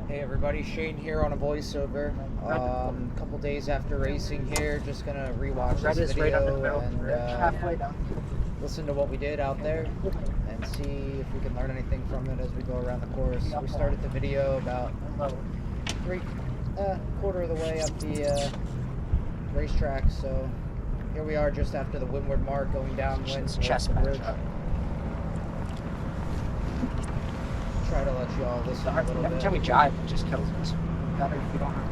Hey everybody, Shane here on a voiceover. A couple days after racing here, just gonna rewatch this video and listen to what we did out there and see if we can learn anything from it as we go around the course. We started the video about quarter of the way up the racetrack, so here we are just after the windward mark going downwind towards the bridge. Try to let you all listen a little bit. Every time we jive, it just kills us. Better if you don't have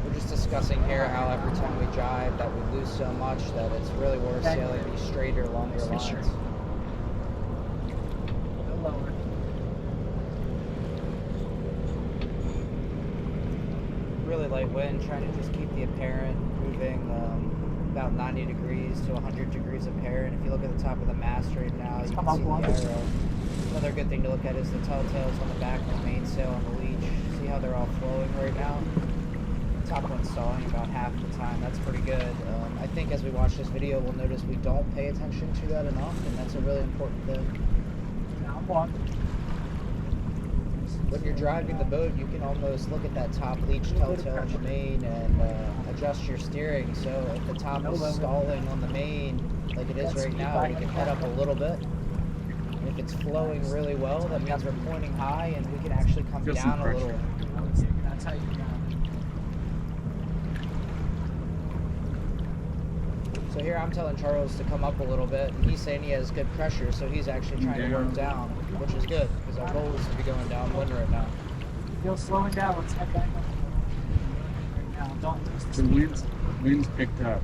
We're just discussing here how every time we jive that we lose so much that it's really worth sailing these straighter, longer lines. lower. Really light wind, trying to just keep the apparent moving about 90 degrees to 100 degrees apparent. If you look at the top of the mast right now, you can see the arrow. Another good thing to look at is the telltales on the back of the mainsail and the leech. See how they're all flowing right now? Top one's stalling about half the time. That's pretty good. I think as we watch this video, we'll notice we don't pay attention to that enough, and that's a really important thing. Now I'm walking. When you're driving the boat, you can almost look at that top leech telltale in the main and adjust your steering. So if the top is stalling on the main, like it is right now, we can head up a little bit. And if it's flowing really well, that means we're pointing high, and we can actually come down a little. That's how you So here I'm telling Charles to come up a little bit, and he's saying he has good pressure, so he's actually trying to work down, which is good, because our goal is to be going downwind right now. Feel slowing down. Let's head back up. Right now, don't lose the wind's picked up.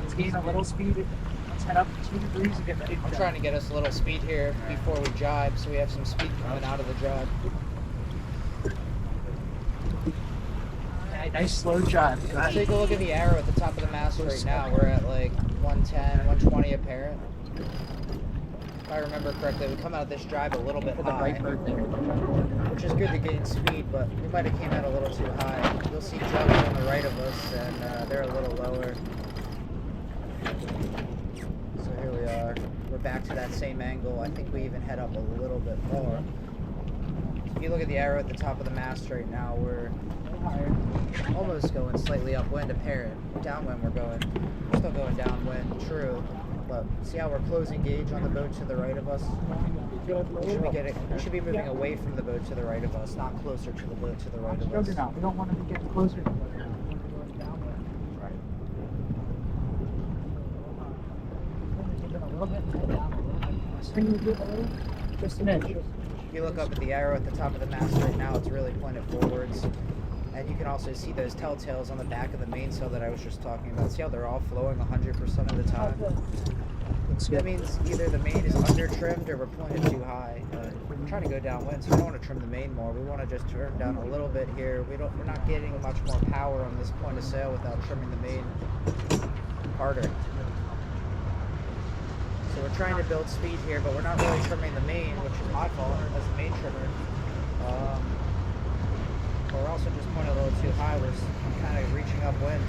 Let's gain a little speed. Let's head up 2 degrees and get ready. I'm trying to get us a little speed here before we jibe, so we have some speed coming out of the jibe. Nice slow jibe. Let's take a look at the arrow at the top of the mast right now. We're at like 110, 120 apparent. If I remember correctly, we come out of this drive a little bit high, which is good to gain speed, but we might have came out a little too high. You'll see jugs on the right of us, and they're a little lower. So here we are. We're back to that same angle. I think we even head up a little bit more. If you look at the arrow at the top of the mast right now, we're almost going slightly upwind apparent. Downwind we're still going downwind, true. But see how we're closing gauge on the boat to the right of us? We should be moving away from the boat to the right of us, not closer to the boat to the right of us. We don't want to be getting closer to the boat. Right. A little bit. Just an inch. If you look up at the arrow at the top of the mast right now, it's really pointed forwards. And you can also see those telltales on the back of the mainsail that I was just talking about. See how they're all flowing 100% of the time? That means either the main is under trimmed or we're pointed too high. We're trying to go downwind, so we don't want to trim the main more. We want to just turn down a little bit here. We're not getting much more power on this point of sail without trimming the main harder. So we're trying to build speed here, but we're not really trimming the main, which is my fault as the main trimmer. But we're also just pointing a little too high. We're kind of reaching upwind.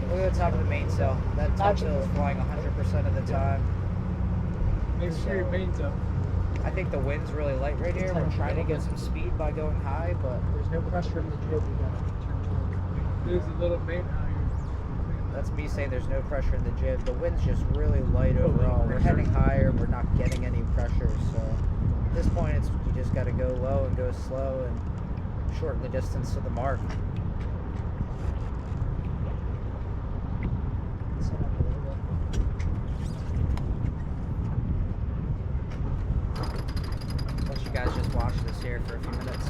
Look at the top of the mainsail. That topsail is flying 100% of the time. Make sure your main's up. I think the wind's really light right here. We're trying to get some speed by going high, but There's no pressure in the jib. There's a little main higher. that's me saying there's no pressure in the jib. The wind's just really light overall. We're heading higher, we're not getting any pressure, so at this point you just got to go low and go slow and shorten the distance to the mark. Let you guys just watch this here for a few minutes.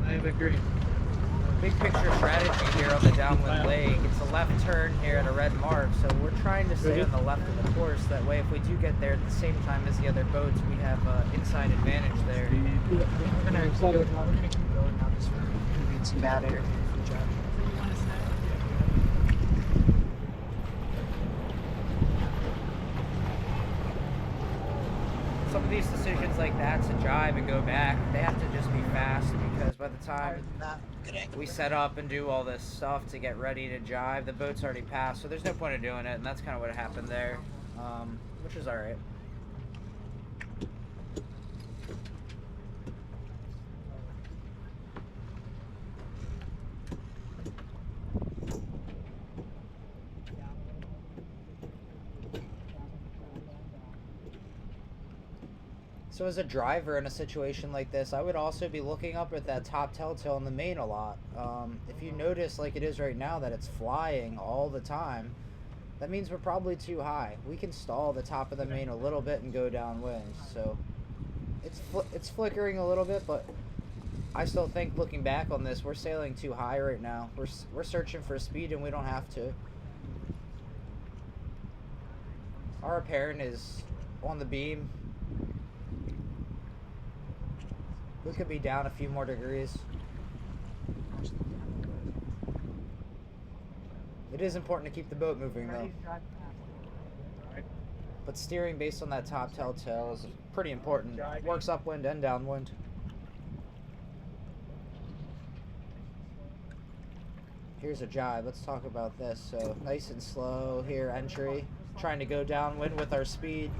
I agree. big picture strategy here on the downwind leg. It's a left turn here at a red mark, so we're trying to stay on the left of the course. That way, if we do get there at the same time as the other boats, we have inside advantage there. We're gonna keep going now just for some bad air. Some of these decisions like that to jive and go back, they have to just be fast, because by the time we set up and do all this stuff to get ready to jive, the boat's already passed, so there's no point in doing it, and that's kind of what happened there, which is alright. So as a driver in a situation like this, I would also be looking up at that top telltale in the main a lot. If you notice, like it is right now, that it's flying all the time, that means we're probably too high. We can stall the top of the main a little bit and go downwind. So it's flickering a little bit, but I still think, looking back on this, we're sailing too high right now. We're searching for speed and we don't have to. Our apparent is on the beam. We could be down a few more degrees. It is important to keep the boat moving though. But steering based on that top telltale is pretty important. It works upwind and downwind. Here's a jibe. Let's talk about this. So nice and slow here, entry. Trying to go downwind with our speed.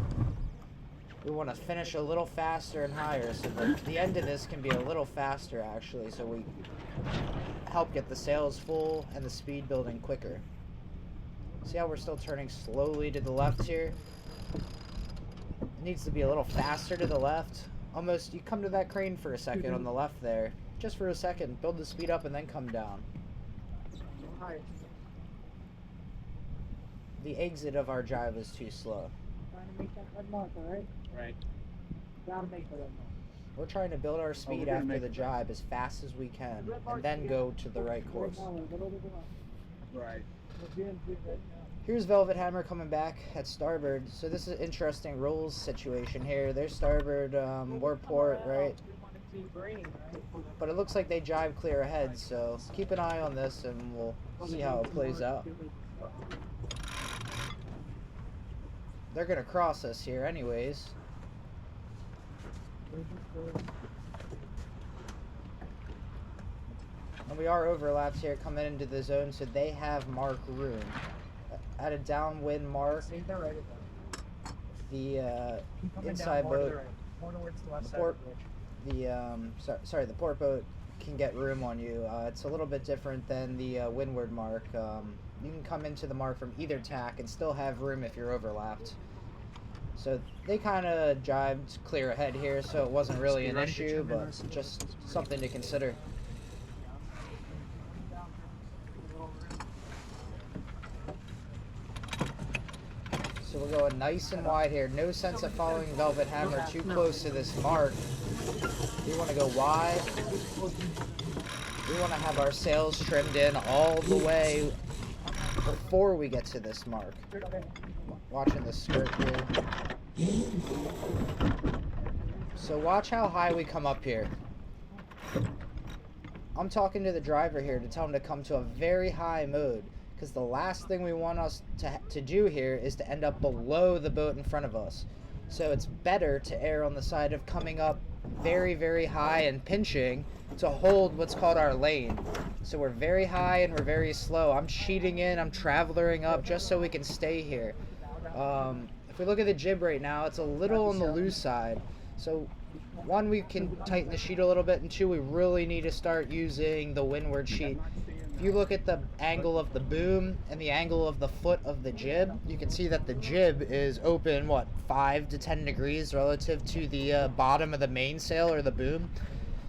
We want to finish a little faster and higher, so the end of this can be a little faster actually, so we help get the sails full and the speed building quicker. See how we're still turning slowly to the left here? It needs to be a little faster to the left. Almost, you come to that crane for a second on the left there. Just for a second, build the speed up and then come down. The exit of our jibe is too slow. Trying to make that red mark, alright? Right. Gotta make that red mark. We're trying to build our speed after the jibe as fast as we can, and then go to the right course. Right. Here's Velvet Hammer coming back at starboard. So this is an interesting rolls situation here. There's starboard, we're port, right? But it looks like they jibe clear ahead, so keep an eye on this and we'll see how it plays out. They're gonna cross us here anyways. And we are overlapped here coming into the zone, so they have mark room. At a downwind mark, the inside boat, the port boat can get room on you. It's a little bit different than the windward mark. You can come into the mark from either tack and still have room if you're overlapped. So they kind of jibed clear ahead here, so it wasn't really an issue, but just something to consider. So we're going nice and wide here. No sense of following Velvet Hammer too close to this mark. We want to go wide. We want to have our sails trimmed in all the way before we get to this mark. Watching the skirt here. So watch how high we come up here. I'm talking to the driver here to tell him to come to a very high mode, because the last thing we want us to do here is to end up below the boat in front of us. So it's better to err on the side of coming up very, very high and pinching to hold what's called our lane. So we're very high and we're very slow. I'm cheating in, I'm travelering up just so we can stay here. If we look at the jib right now, it's a little on the loose side. So one, we can tighten the sheet a little bit, and two, we really need to start using the windward sheet. If you look at the angle of the boom and the angle of the foot of the jib, you can see that the jib is open, what, 5 to 10 degrees relative to the bottom of the mainsail or the boom.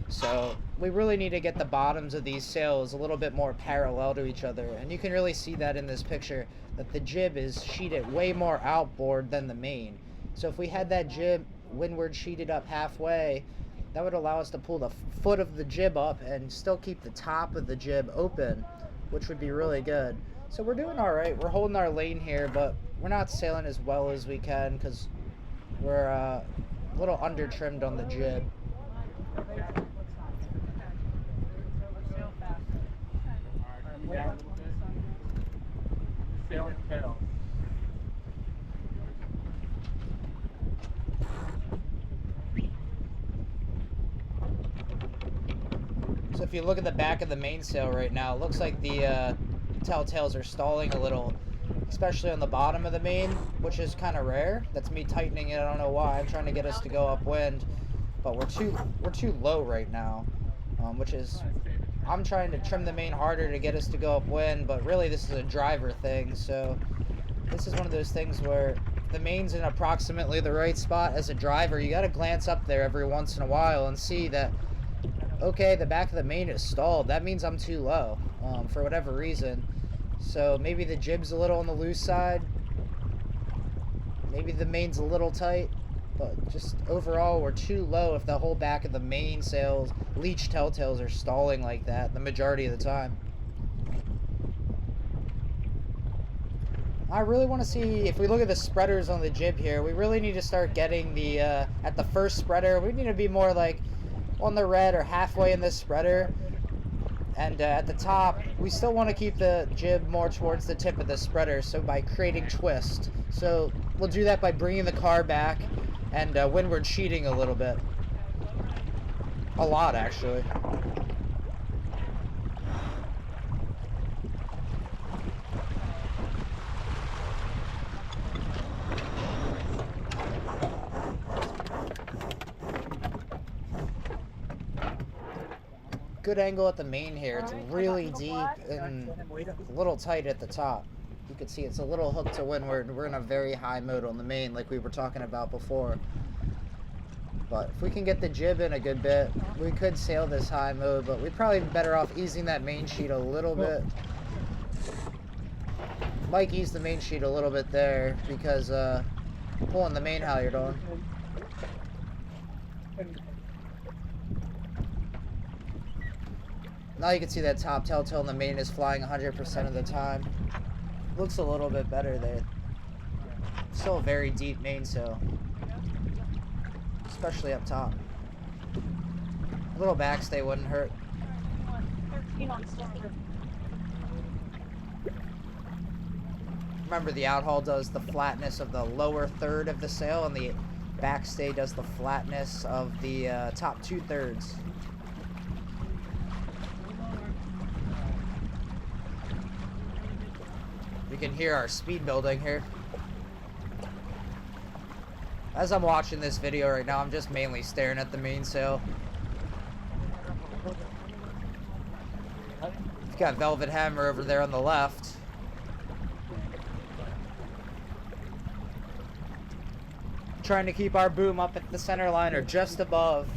So we really need to get the bottoms of these sails a little bit more parallel to each other. And you can really see that in this picture, that the jib is sheeted way more outboard than the main. So if we had that jib windward sheeted up halfway, That would allow us to pull the foot of the jib up and still keep the top of the jib open, which would be really good. So we're doing all right. We're holding our lane here, but we're not sailing as well as we can because we're a little under trimmed on the jib. Sailing tail. So if you look at the back of the mainsail right now, it looks like the telltales are stalling a little, especially on the bottom of the main, which is kind of rare. That's me tightening it. I don't know why. I'm trying to get us to go upwind, but we're too low right now, which is I'm trying to trim the main harder to get us to go upwind, but really this is a driver thing. So this is one of those things where the main's in approximately the right spot as a driver. You got to glance up there every once in a while and see that, okay, the back of the main is stalled. That means I'm too low for whatever reason. So maybe the jib's a little on the loose side. Maybe the main's a little tight. But just overall, we're too low if the whole back of the mainsail's leech telltales are stalling like that the majority of the time. I really want to see, if we look at the spreaders on the jib here, we really need to start getting the, at the first spreader, we need to be more like on the red or halfway in this spreader. And at the top, we still want to keep the jib more towards the tip of the spreader, so by creating twist. So we'll do that by bringing the car back and windward sheeting a little bit. A lot, actually. Good angle at the main here. It's really deep and a little tight at the top. You can see it's a little hooked to windward. We're in a very high mode on the main like we were talking about before. But if we can get the jib in a good bit, we could sail this high mode, but we'd probably be better off easing that main sheet a little bit. Mike eased the main sheet a little bit there because pulling the main halyard on. Now you can see that top telltale on the main is flying 100% of the time. Looks a little bit better there. Still a very deep mainsail, especially up top. A little backstay wouldn't hurt. Remember, the outhaul does the flatness of the lower third of the sail, and the backstay does the flatness of the top 2/3. You can hear our speed building here. As I'm watching this video right now, I'm just mainly staring at the mainsail. You've got Velvet Hammer over there on the left. Trying to keep our boom up at the center line or just above.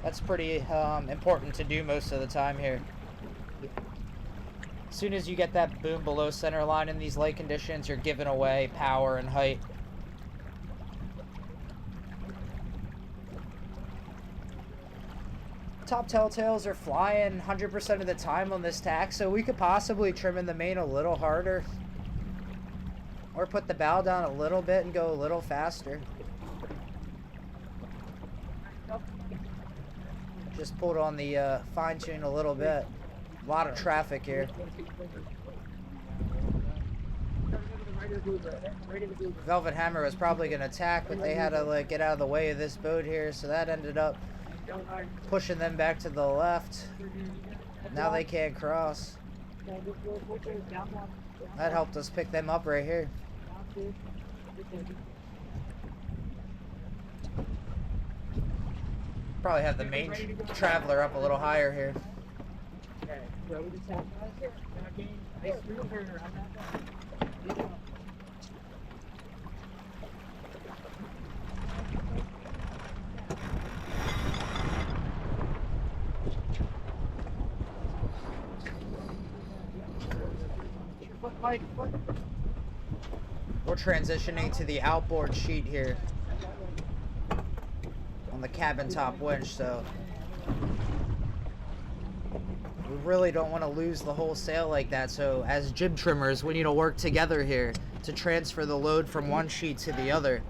That's pretty important to do most of the time here. As soon as you get that boom below center line in these light conditions, you're giving away power and height. Top telltales are flying 100% of the time on this tack, so we could possibly trim in the main a little harder. Or put the bow down a little bit and go a little faster. Just pulled on the fine tune a little bit. A lot of traffic here. Velvet Hammer was probably going to attack, but they had to like get out of the way of this boat here, so that ended up pushing them back to the left. Now they can't cross. That helped us pick them up right here. Probably have the main traveler up a little higher here. We're transitioning to the outboard sheet here on on the cabin top winch, so we really don't want to lose the whole sail like that. So as jib trimmers, we need to work together here to transfer the load from one sheet to the other.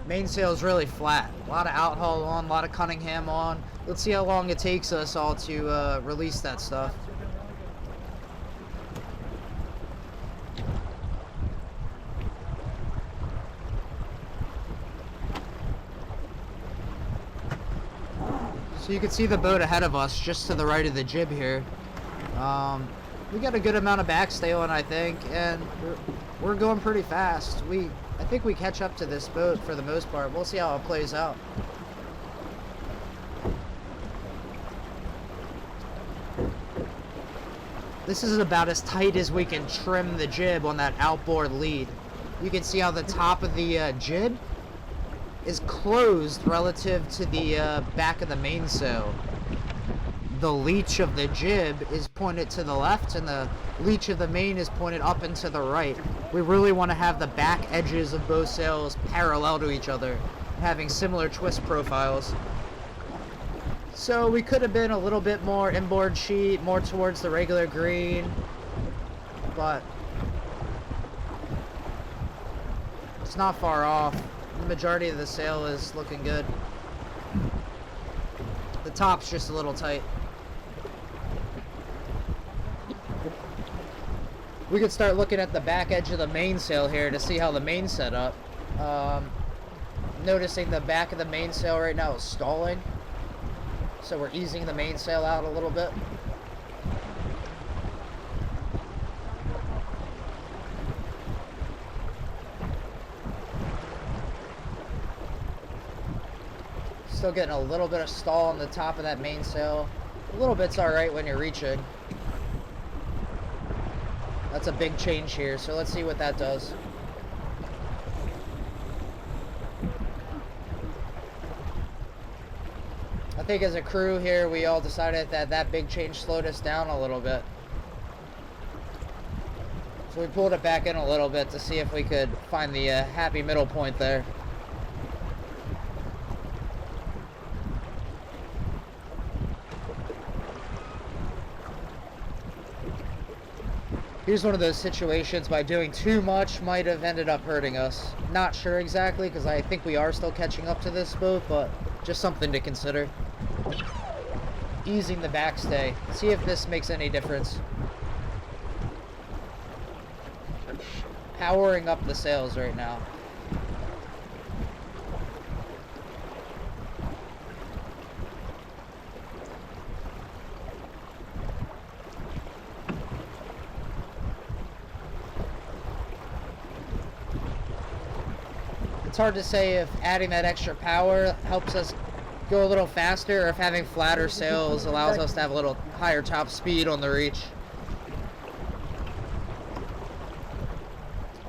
Mainsail is really flat. A lot of outhaul on, a lot of Cunningham on. Let's see how long it takes us all to release that stuff. So you can see the boat ahead of us, just to the right of the jib here. We got a good amount of backstay on, I think, and we're going pretty fast. I think we catch up to this boat for the most part. We'll see how it plays out. This is about as tight as we can trim the jib on that outboard lead. You can see how the top of the jib is closed relative to the back of the mainsail. The leech of the jib is pointed to the left, and the leech of the main is pointed up and to the right. We really want to have the back edges of both sails parallel to each other, having similar twist profiles. So we could have been a little bit more inboard sheet, more towards the regular green, but it's not far off. The majority of the sail is looking good. The top's just a little tight. We could start looking at the back edge of the mainsail here to see how the main's set up. Noticing the back of the mainsail right now is stalling. So we're easing the mainsail out a little bit. Still getting a little bit of stall on the top of that mainsail. A little bit's alright when you're reaching. That's a big change here, so let's see what that does. I think as a crew here, we all decided that that big change slowed us down a little bit. So we pulled it back in a little bit to see if we could find the happy middle point there. Here's one of those situations by doing too much might have ended up hurting us. Not sure exactly, because I think we are still catching up to this boat, but just something to consider. Easing the backstay. See if this makes any difference. Powering up the sails right now. It's hard to say if adding that extra power helps us go a little faster, or if having flatter sails allows us to have a little higher top speed on the reach.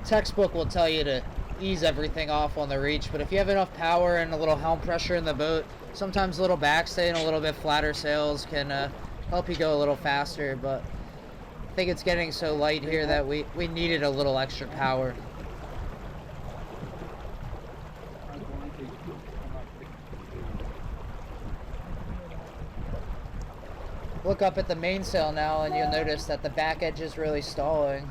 Textbook will tell you to ease everything off on the reach, but if you have enough power and a little helm pressure in the boat, sometimes a little backstay and a little bit flatter sails can help you go a little faster, but I think it's getting so light here that we needed a little extra power. Look up at the mainsail now and you'll notice that the back edge is really stalling.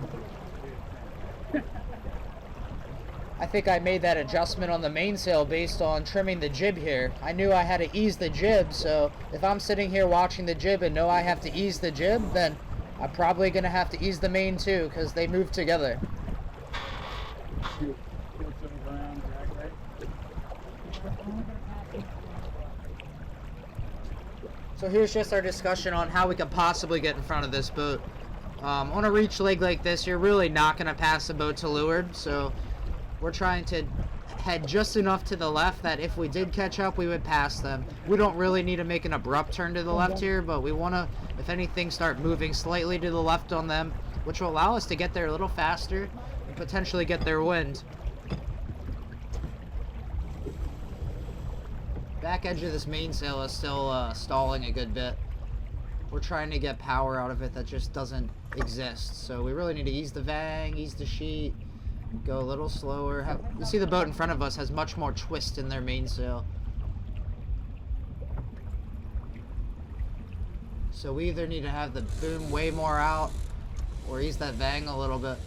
I think I made that adjustment on the mainsail based on trimming the jib here. I knew I had to ease the jib, so if I'm sitting here watching the jib and know I have to ease the jib, then I'm probably going to have to ease the main too, because they move together. So here's just our discussion on how we could possibly get in front of this boat. On a reach leg like this, you're really not going to pass the boat to leeward, so we're trying to head just enough to the left that if we did catch up, we would pass them. We don't really need to make an abrupt turn to the left here, but we want to, if anything, start moving slightly to the left on them, which will allow us to get there a little faster and potentially get their wind. Back edge of this mainsail is still stalling a good bit. we're trying to get power out of it that just doesn't exist. So we really need to ease the vang, ease the sheet, go a little slower. You see the boat in front of us has much more twist in their mainsail. So we either need to have the boom way more out or ease that vang a little bit.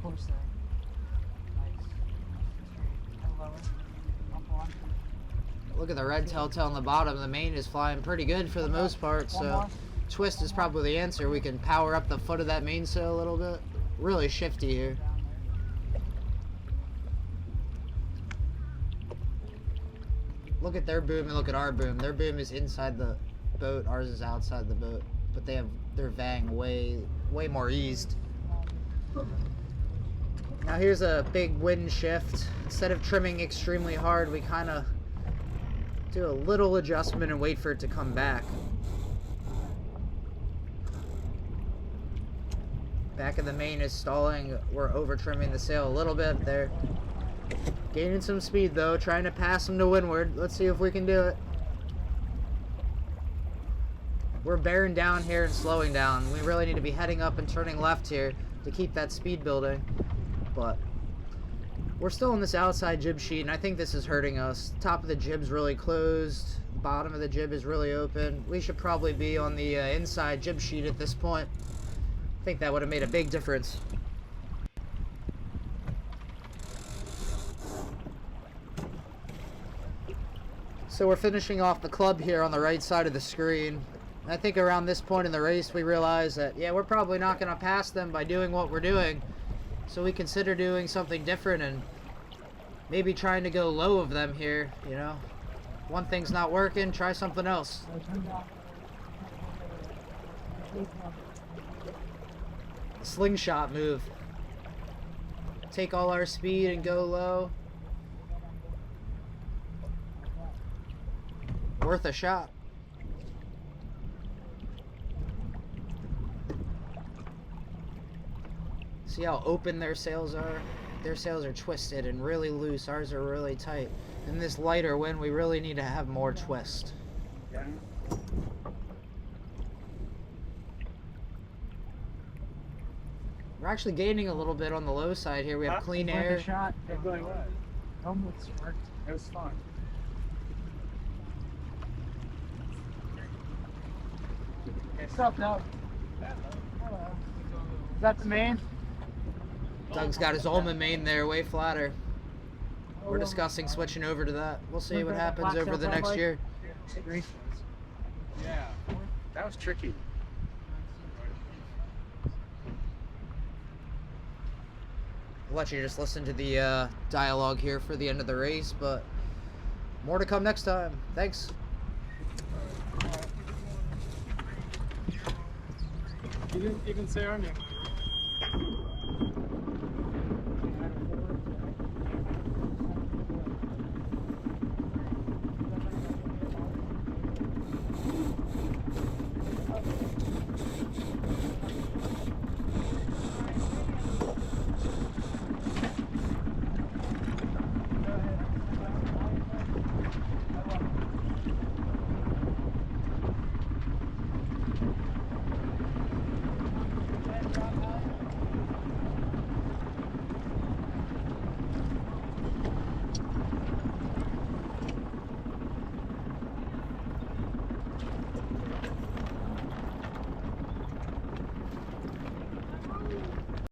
Close there. Nice. Straight. And lower. Up on. Look at the red telltale on the bottom. The main is flying pretty good for the most part, so twist is probably the answer. We can power up the foot of that mainsail a little bit. Really shifty here. Look at their boom and look at our boom. Their boom is inside the boat, ours is outside the boat, but they have their vang way more eased. Now here's a big wind shift. Instead of trimming extremely hard, we kind of do a little adjustment and wait for it to come back. Back of the main is stalling. We're over trimming the sail a little bit there. Gaining some speed though, trying to pass them to windward. Let's see if we can do it. We're bearing down here and slowing down. We really need to be heading up and turning left here to keep that speed building. But we're still on this outside jib sheet, and I think this is hurting us. Top of the jib's really closed. Bottom of the jib is really open. We should probably be on the inside jib sheet at this point. I think that would have made a big difference. So we're finishing off the club here on the right side of the screen. I think around this point in the race we realize that, yeah, we're probably not going to pass them by doing what we're doing. So we consider doing something different and maybe trying to go low of them here, you know. One thing's not working, try something else. Slingshot move. Take all our speed and go low. Worth a shot. See how open their sails are? Their sails are twisted and really loose. Ours are really tight. In this lighter wind, we really need to have more twist. Yeah. We're actually gaining a little bit on the low side here. We have clean air. Shot. They're going what? Almost worked. It was fun. What's up, Doug? Hello. Is that the main? Doug's got his Ulma main there, way flatter. We're discussing switching over to that. We'll see what happens over the next year. Yeah. That was tricky. I'll let you just listen to the dialogue here for the end of the race, but more to come next time. Thanks. You didn't even say our name.